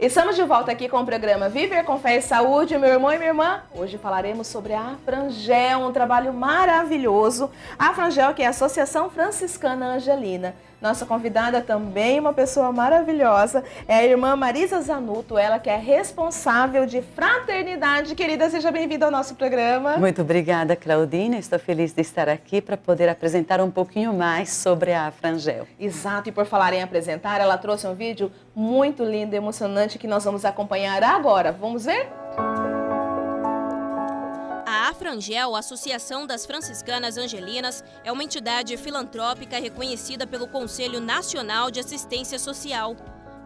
Estamos de volta aqui com o programa Viver com Fé e Saúde, meu irmão e minha irmã. Hoje falaremos sobre a Afrangel, um trabalho maravilhoso. A Afrangel, que é a Associação Franciscana Angelina. Nossa convidada também, uma pessoa maravilhosa, é a irmã Marisa Zanuto, ela que é responsável de fraternidade. Querida, seja bem-vinda ao nosso programa. Muito obrigada, Claudine. Estou feliz de estar aqui para poder apresentar um pouquinho mais sobre a Afrangel. Exato, e por falar em apresentar, ela trouxe um vídeo muito lindo e emocionante que nós vamos acompanhar agora. Vamos ver? A Afrangel, Associação das Franciscanas Angelinas, é uma entidade filantrópica reconhecida pelo Conselho Nacional de Assistência Social.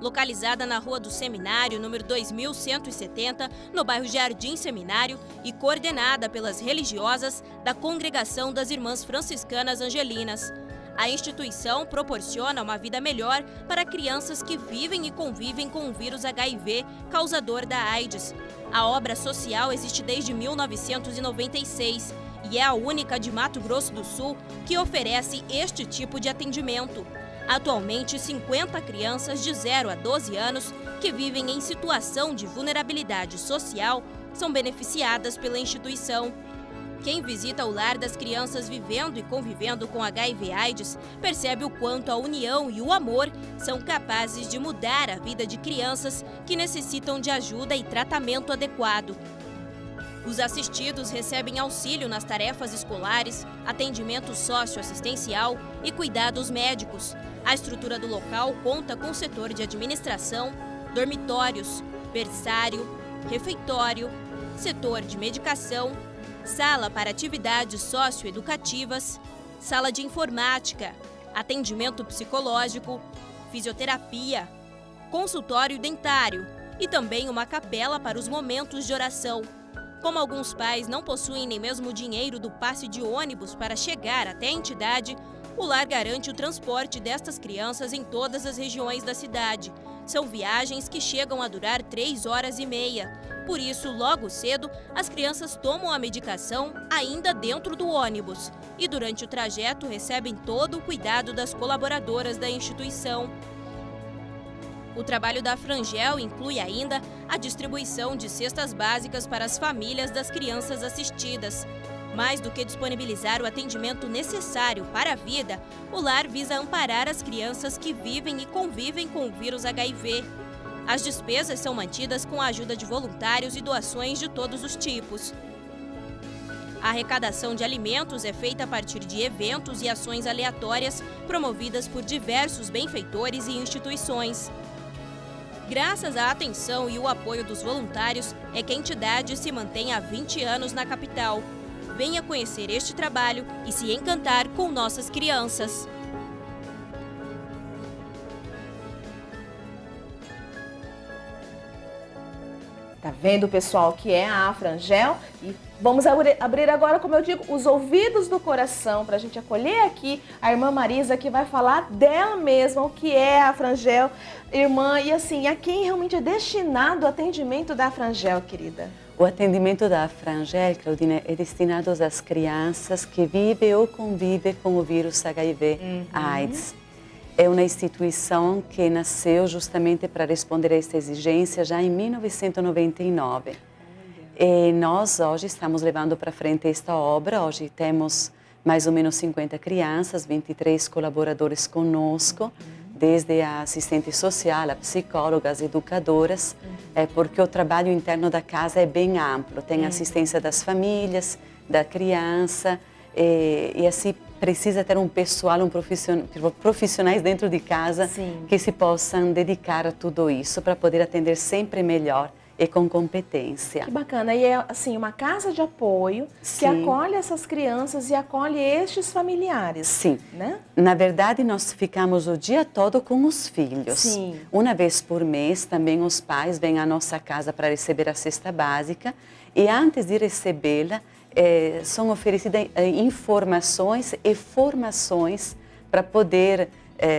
Localizada na Rua do Seminário, número 2170, no bairro Jardim Seminário, e coordenada pelas religiosas da Congregação das Irmãs Franciscanas Angelinas. A instituição proporciona uma vida melhor para crianças que vivem e convivem com o vírus HIV, causador da AIDS. A obra social existe desde 1996 e é a única de Mato Grosso do Sul que oferece este tipo de atendimento. Atualmente, 50 crianças de 0 a 12 anos que vivem em situação de vulnerabilidade social são beneficiadas pela instituição. Quem visita o lar das crianças vivendo e convivendo com HIV/AIDS percebe o quanto a união e o amor são capazes de mudar a vida de crianças que necessitam de ajuda e tratamento adequado. Os assistidos recebem auxílio nas tarefas escolares, atendimento socioassistencial e cuidados médicos. A estrutura do local conta com setor de administração, dormitórios, berçário, refeitório, setor de medicação, sala para atividades socioeducativas, sala de informática, atendimento psicológico, fisioterapia, consultório dentário e também uma capela para os momentos de oração. Como alguns pais não possuem nem mesmo o dinheiro do passe de ônibus para chegar até a entidade, o lar garante o transporte destas crianças em todas as regiões da cidade. São viagens que chegam a durar 3 horas e meia. Por isso, logo cedo, as crianças tomam a medicação ainda dentro do ônibus e durante o trajeto recebem todo o cuidado das colaboradoras da instituição. O trabalho da Afrangel inclui ainda a distribuição de cestas básicas para as famílias das crianças assistidas. Mais do que disponibilizar o atendimento necessário para a vida, o lar visa amparar as crianças que vivem e convivem com o vírus HIV. As despesas são mantidas com a ajuda de voluntários e doações de todos os tipos. A arrecadação de alimentos é feita a partir de eventos e ações aleatórias promovidas por diversos benfeitores e instituições. Graças à atenção e o apoio dos voluntários, é que a entidade se mantém há 20 anos na capital. Venha conhecer este trabalho e se encantar com nossas crianças. Tá vendo, pessoal, que é a Afrangel? E vamos abrir agora, como eu digo, os ouvidos do coração para a gente acolher aqui a irmã Marisa, que vai falar dela mesma, o que é a Afrangel, irmã, e assim, a quem realmente é destinado o atendimento da Afrangel, querida? O atendimento da Afrangel, Claudine, é destinado às crianças que vivem ou convivem com o vírus HIV/AIDS. É uma instituição que nasceu justamente para responder a esta exigência já em 1999. E nós hoje estamos levando para frente esta obra. Hoje temos mais ou menos 50 crianças, 23 colaboradores conosco, desde a assistente social, a psicólogas, educadoras, porque o trabalho interno da casa é bem amplo. Tem assistência das famílias, da criança, e assim precisa ter um pessoal, profissionais dentro de casa. Sim. Que se possam dedicar a tudo isso para poder atender sempre melhor e com competência. Que bacana. E é assim, uma casa de apoio. Sim. Que acolhe essas crianças e acolhe estes familiares. Sim. Né? Na verdade, nós ficamos o dia todo com os filhos. Sim. Uma vez por mês, também os pais vêm à nossa casa para receber a cesta básica e antes de recebê-la, são oferecidas informações e formações para poder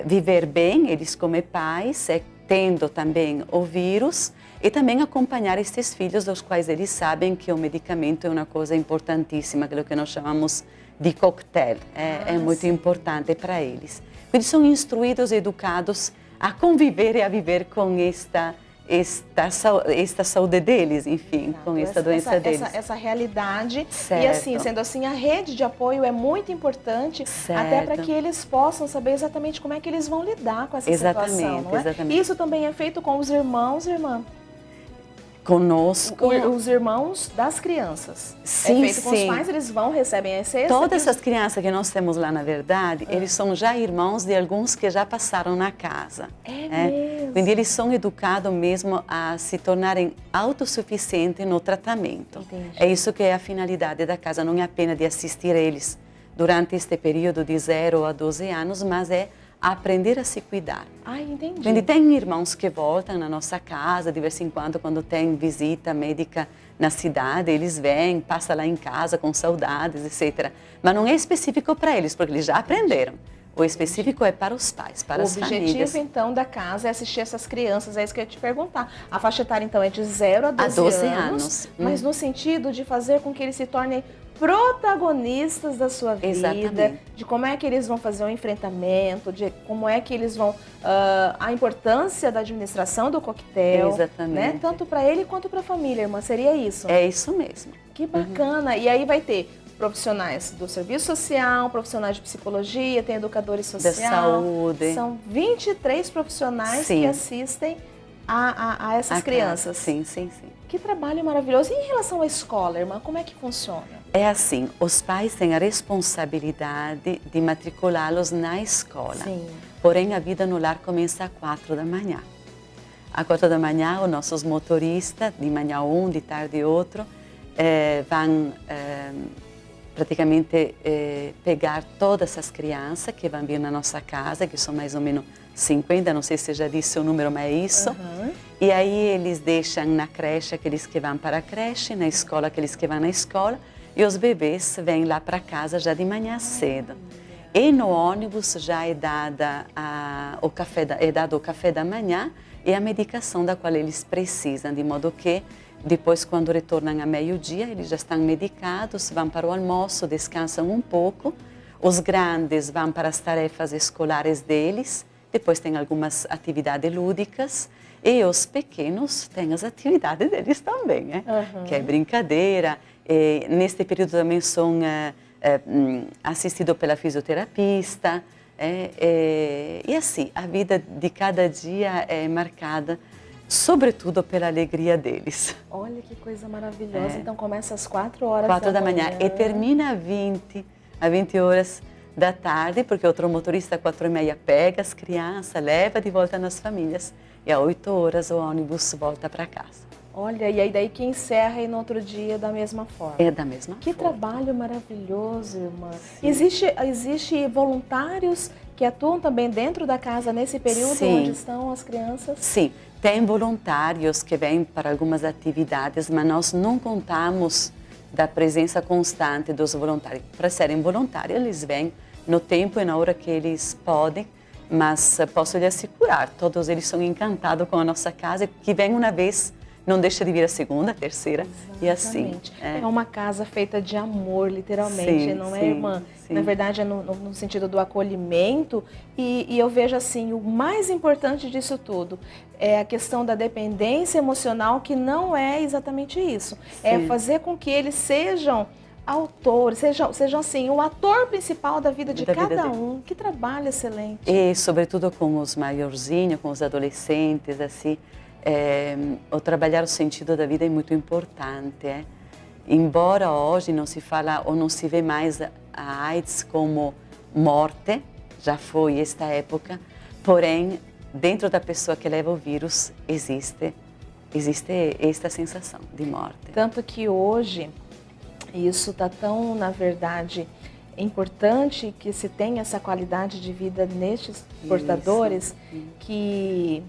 viver bem, eles como pais, tendo também o vírus, e também acompanhar estes filhos, dos quais eles sabem que o medicamento é uma coisa importantíssima, aquilo que nós chamamos de coquetel, é muito importante para eles. Eles são instruídos e educados a conviver e a viver com esta saúde deles, enfim, com esta doença deles. Essa realidade. Certo. E assim, sendo assim, a rede de apoio é muito importante, Certo. até para que eles possam saber exatamente como é que eles vão lidar com essa situação, não é? Exatamente. Isso também é feito com os irmãos e irmãs. Conosco. Os irmãos das crianças. Sim, é feito com os pais, eles recebem a cesta. Todas essas crianças que nós temos lá, na verdade, eles são já irmãos de alguns que já passaram na casa. Mesmo? Quindi eles são educados mesmo a se tornarem autossuficientes no tratamento. Entendi. É isso que é a finalidade da casa, não é apenas de assistir eles durante este período de 0 a 12 anos, mas é aprender a se cuidar. Entendi. Quindi tem irmãos que voltam na nossa casa de vez em quando tem visita médica na cidade, eles vêm, passam lá em casa com saudades, etc. Mas não é específico para eles, porque eles já aprenderam. O específico é para os pais, para as famílias. O objetivo, então, da casa é assistir essas crianças, é isso que eu ia te perguntar. A faixa etária, então, é de 0 a 12 anos. Mas no sentido de fazer com que eles se tornem protagonistas da sua vida, Exatamente. de como é que eles vão fazer o enfrentamento, de como é que eles vão, a importância da administração do coquetel, Exatamente. né? Tanto para ele quanto para a família, irmã, seria isso? É isso mesmo. Que bacana! E aí vai ter profissionais do serviço social, profissionais de psicologia, tem educadores sociais. Da saúde. São 23 profissionais que assistem a essas crianças. Sim. Que trabalho maravilhoso. E em relação à escola, irmã, como é que funciona? É assim, os pais têm a responsabilidade de matriculá-los na escola. Sim. Porém, a vida no lar começa às 4 da manhã. Às 4 da manhã, os nossos motoristas, de manhã um, de tarde outro, vão praticamente pegar todas as crianças que vão vir na nossa casa, que são mais ou menos 50, não sei se já disse o número, mas é isso. E aí eles deixam na creche aqueles que vão para a creche, na escola aqueles que vão na escola, e os bebês vêm lá para casa já de manhã cedo. E no ônibus já é dado o café da manhã e a medicação da qual eles precisam, de modo que depois, quando retornam a meio-dia, eles já estão medicados, vão para o almoço, descansam um pouco. Os grandes vão para as tarefas escolares deles, depois tem algumas atividades lúdicas, e os pequenos têm as atividades deles também, que é brincadeira. Neste período também são assistidos pela fisioterapista. E assim, a vida de cada dia é marcada sobretudo pela alegria deles. Olha que coisa maravilhosa. Então começa às 4 horas 4 da manhã e termina às 20 horas da tarde, porque outro motorista às 4h30 pega as crianças, leva de volta nas famílias e às 8 horas o ônibus volta para casa. Olha, e aí daí que encerra e no outro dia da mesma forma. É da mesma que forma. Trabalho maravilhoso, irmã. Existe voluntários que atuam também dentro da casa nesse período onde estão as crianças? Sim, tem voluntários que vêm para algumas atividades, mas nós não contamos da presença constante dos voluntários. Para serem voluntários, eles vêm no tempo e na hora que eles podem, mas posso lhe assegurar, todos eles são encantados com a nossa casa, que vem uma vez, não deixa de vir a segunda, a terceira. Exatamente. E assim. É uma casa feita de amor, literalmente, não é, irmã? Sim. Na verdade, é no sentido do acolhimento. E eu vejo assim, o mais importante disso tudo é a questão da dependência emocional, que não é exatamente isso. Sim. É fazer com que eles sejam autores, sejam assim, o ator principal da vida de cada um. Que trabalho excelente. E sobretudo com os maiorzinhos, com os adolescentes, assim. O trabalhar o sentido da vida é muito importante. Embora hoje não se fala ou não se vê mais a AIDS como morte, já foi esta época, porém, dentro da pessoa que leva o vírus, existe esta sensação de morte. Tanto que hoje, isso está tão, na verdade, importante que se tenha essa qualidade de vida nestes portadores, que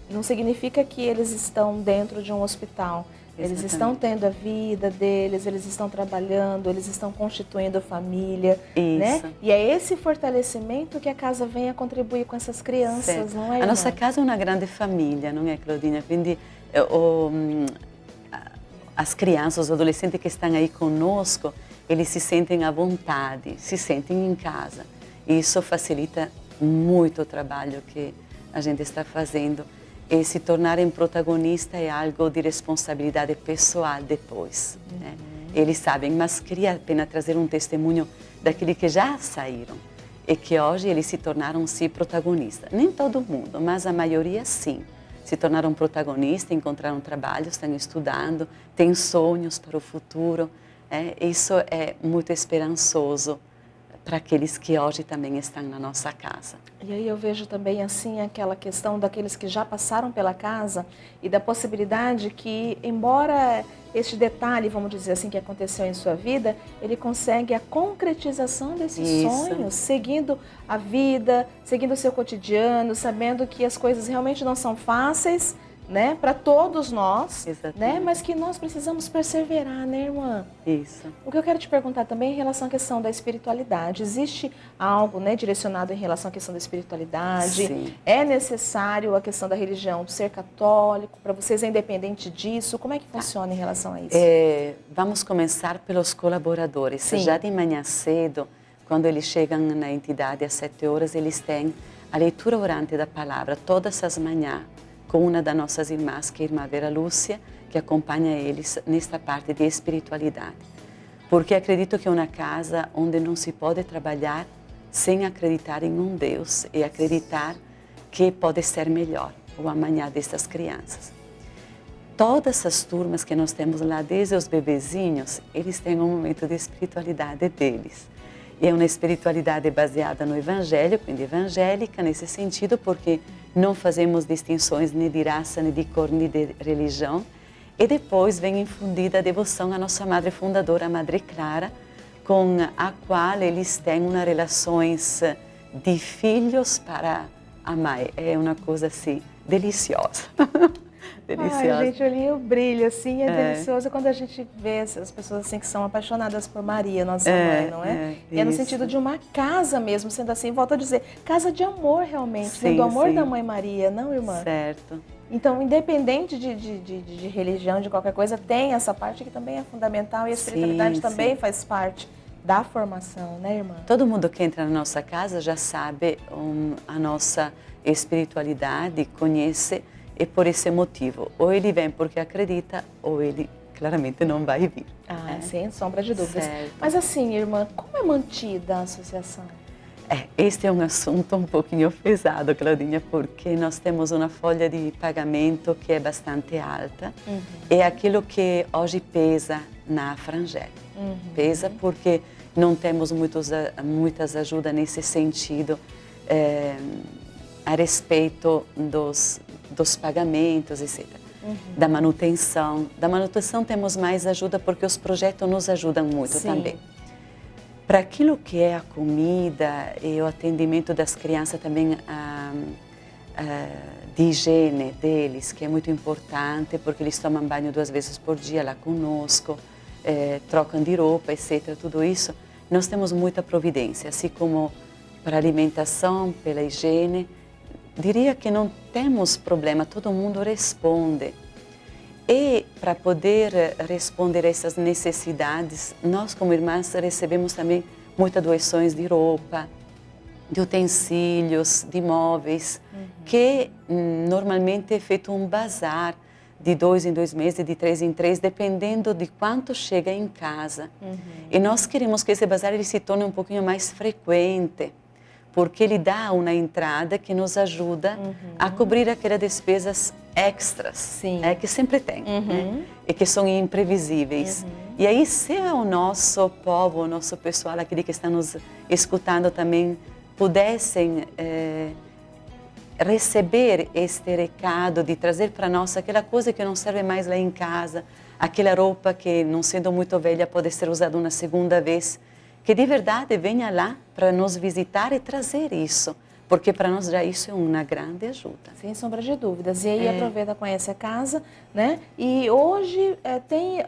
não significa que eles estão dentro de um hospital. Eles estão tendo a vida deles, eles estão trabalhando, eles estão constituindo família, né? E é esse fortalecimento que a casa vem a contribuir com essas crianças, não é, irmã? A nossa casa é uma grande família, não é, Claudinha? Quindi as crianças, os adolescentes que estão aí conosco, eles se sentem à vontade, se sentem em casa. E isso facilita muito o trabalho que a gente está fazendo. e se tornarem protagonista é algo de responsabilidade pessoal depois. Né? Eles sabem, mas queria apenas trazer um testemunho daqueles que já saíram e que hoje eles se tornaram sim protagonistas. Nem todo mundo, mas a maioria sim. Se tornaram protagonistas, encontraram trabalho, estão estudando, têm sonhos para o futuro. Isso é muito esperançoso para aqueles que hoje também estão na nossa casa. E aí eu vejo também assim aquela questão daqueles que já passaram pela casa e da possibilidade que, embora este detalhe, vamos dizer assim, que aconteceu em sua vida, ele consegue a concretização desses sonhos, seguindo a vida, seguindo o seu cotidiano, sabendo que as coisas realmente não são fáceis, né, para todos nós, né, mas que nós precisamos perseverar, né, irmã? Isso. O que eu quero te perguntar também é em relação à questão da espiritualidade. Existe algo, né, direcionado em relação à questão da espiritualidade? Sim. É necessário a questão da religião ser católico? Para vocês é independente disso? Como é que funciona em relação a isso? Vamos começar pelos colaboradores. Sim. Já de manhã cedo, quando eles chegam na entidade às 7 horas, eles têm a leitura orante da palavra todas as manhãs, com uma das nossas irmãs, que é a irmã Vera Lúcia, que acompanha eles nesta parte de espiritualidade. Porque acredito que é uma casa onde não se pode trabalhar sem acreditar em um Deus e acreditar que pode ser melhor o amanhã dessas crianças. Todas as turmas que nós temos lá, desde os bebezinhos, eles têm um momento de espiritualidade deles. E é uma espiritualidade baseada no Evangelho, quindi evangélica nesse sentido, porque não fazemos distinções nem de raça, nem de cor, nem de religião. E depois vem infundida a devoção à nossa Madre Fundadora, a Madre Clara, com a qual eles têm uma relações de filhos para a mãe. É uma coisa assim, deliciosa. Deliciosa. Ai, gente, olhinho brilha, assim, é delicioso quando a gente vê as pessoas assim que são apaixonadas por Maria, nossa mãe, não é? E é no sentido de uma casa mesmo, sendo assim, volto a dizer, casa de amor realmente, sim, do amor sim. da Mãe Maria, não, irmã? Certo. Então, independente de religião, de qualquer coisa, tem essa parte que também é fundamental e a espiritualidade também faz parte da formação, né, irmã? Todo mundo que entra na nossa casa já sabe a nossa espiritualidade, conhece, e por esse motivo, ou ele vem porque acredita, ou ele claramente não vai vir. Sem sombra de dúvidas. Certo. Mas assim, irmã, como é mantida a associação? Este é um assunto um pouquinho pesado, Claudinha, porque nós temos uma folha de pagamento que é bastante alta. É aquilo que hoje pesa na Frangel. Pesa porque não temos muitas ajudas nesse sentido a respeito dos pagamentos, etc. Da manutenção. Da manutenção temos mais ajuda porque os projetos nos ajudam muito também. Para aquilo que é a comida e o atendimento das crianças também de higiene deles, que é muito importante porque eles tomam banho 2 vezes por dia lá conosco, trocam de roupa, etc. Tudo isso, nós temos muita providência, assim como para a alimentação, pela higiene. Diria que não temos problema, todo mundo responde. E para poder responder a essas necessidades, nós como irmãs recebemos também muitas doações de roupa, de utensílios, de móveis, que normalmente é feito um bazar de 2 em 2 meses, de 3 em 3, dependendo de quanto chega em casa. E nós queremos que esse bazar ele se torne um pouquinho mais frequente, porque ele dá uma entrada que nos ajuda a cobrir aquelas despesas extras que sempre tem, né? E que são imprevisíveis. E aí, se o nosso povo, o nosso pessoal, aquele que está nos escutando também, pudessem receber este recado de trazer para nós aquela coisa que não serve mais lá em casa, aquela roupa que, não sendo muito velha, pode ser usada uma segunda vez, que de verdade venha lá para nos visitar e trazer isso, porque para nós já isso é uma grande ajuda. Sem sombra de dúvidas. E aí aproveita, conhece a casa, né? E hoje tem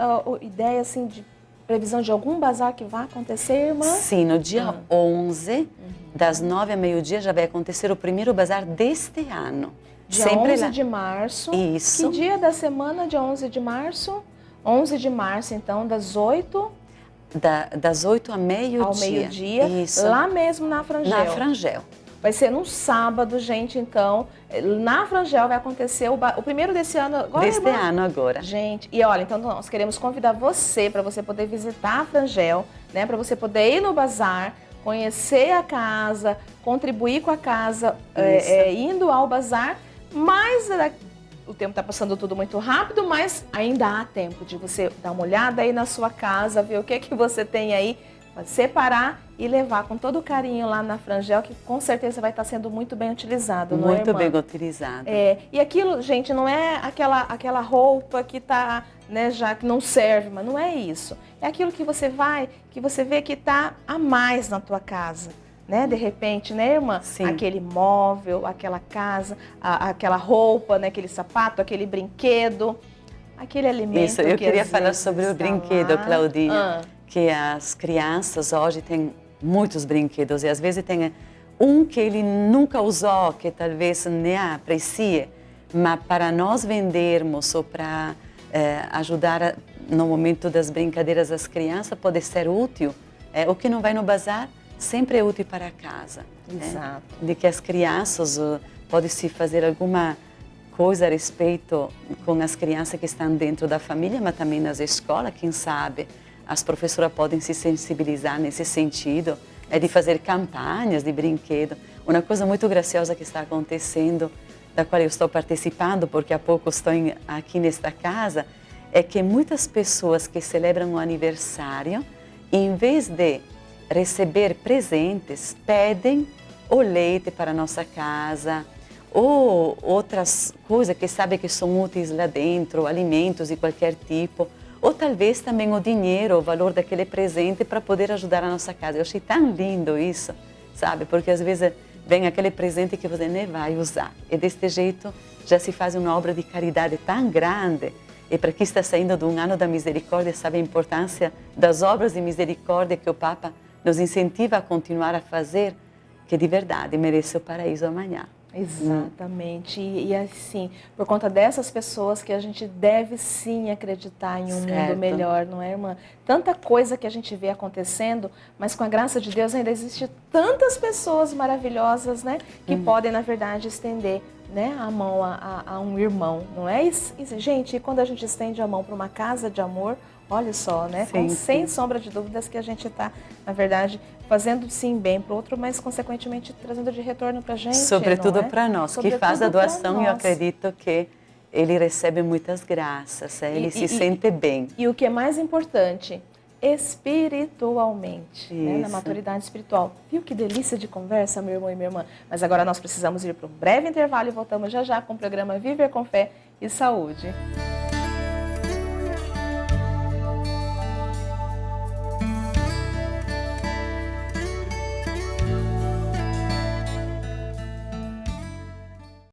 ideia assim de previsão de algum bazar que vai acontecer, irmã? Sim, no dia 11, das 9 ao meio-dia, já vai acontecer o primeiro bazar deste ano. Dia sempre 11 lá. de março. Isso. Que dia da semana, dia 11 de março? 11 de março, então, das 8... Das 8 ao meio-dia. Ao meio-dia, Isso. lá mesmo na Frangel. Na Frangel. Vai ser num sábado, gente, então. Na Frangel vai acontecer o primeiro desse ano agora. Deste ano agora. Gente, e olha, então nós queremos convidar você para você poder visitar a Frangel, né? Para você poder ir no bazar, conhecer a casa, contribuir com a casa, indo ao bazar, mas o tempo está passando tudo muito rápido, mas ainda há tempo de você dar uma olhada aí na sua casa, ver o que você tem aí, separar e levar com todo carinho lá na Frangel, que com certeza vai estar sendo muito bem utilizado, não é, irmã? Muito bem utilizado. E aquilo, gente, não é aquela roupa que tá, né, já que não serve, mas não é isso. É aquilo que você vê que tá a mais na tua casa, né? De repente, né, irmã? Sim. Aquele móvel, aquela casa, aquela roupa, né, aquele sapato, aquele brinquedo, aquele alimento. Isso, eu que queria às falar vezes sobre o está brinquedo, lá. Claudinha. Que as crianças hoje têm muitos brinquedos e às vezes tem um que ele nunca usou, que talvez nem aprecie, mas para nós vendermos ou para ajudar no momento das brincadeiras das crianças pode ser útil. O que não vai no bazar sempre é útil para casa. Exato. De que as crianças podem se fazer alguma coisa a respeito com as crianças que estão dentro da família, mas também nas escolas, quem sabe. As professoras podem se sensibilizar nesse sentido, de fazer campanhas de brinquedo. Uma coisa muito graciosa que está acontecendo, da qual eu estou participando, porque há pouco estou aqui nesta casa, é que muitas pessoas que celebram o aniversário, em vez de receber presentes, pedem o leite para a nossa casa, ou outras coisas que sabem que são úteis lá dentro, alimentos de qualquer tipo, ou talvez também o dinheiro, o valor daquele presente para poder ajudar a nossa casa. Eu achei tão lindo isso, sabe? Porque às vezes vem aquele presente que você nem vai usar. E deste jeito já se faz uma obra de caridade tão grande. E para quem está saindo de um ano da misericórdia, sabe a importância das obras de misericórdia que o Papa nos incentiva a continuar a fazer, que de verdade merece o paraíso amanhã. Exatamente. E assim, por conta dessas pessoas que a gente deve sim acreditar em um mundo melhor, não é, irmã? Tanta coisa que a gente vê acontecendo, mas com a graça de Deus ainda existe tantas pessoas maravilhosas, né? Que podem, na verdade, estender, né, a mão a um irmão, não é? Gente, quando a gente estende a mão para uma casa de amor, olha só, né? Sim, sem sombra de dúvidas que a gente está, na verdade, fazendo sim bem para o outro, mas consequentemente trazendo de retorno para a gente. Sobretudo para nós, que faz a doação, eu acredito que ele recebe muitas graças, ele se sente bem. E o que é mais importante, espiritualmente, né? Na maturidade espiritual. Viu que delícia de conversa, meu irmão e minha irmã? Mas agora nós precisamos ir para um breve intervalo e voltamos já já com o programa Viver com Fé e Saúde.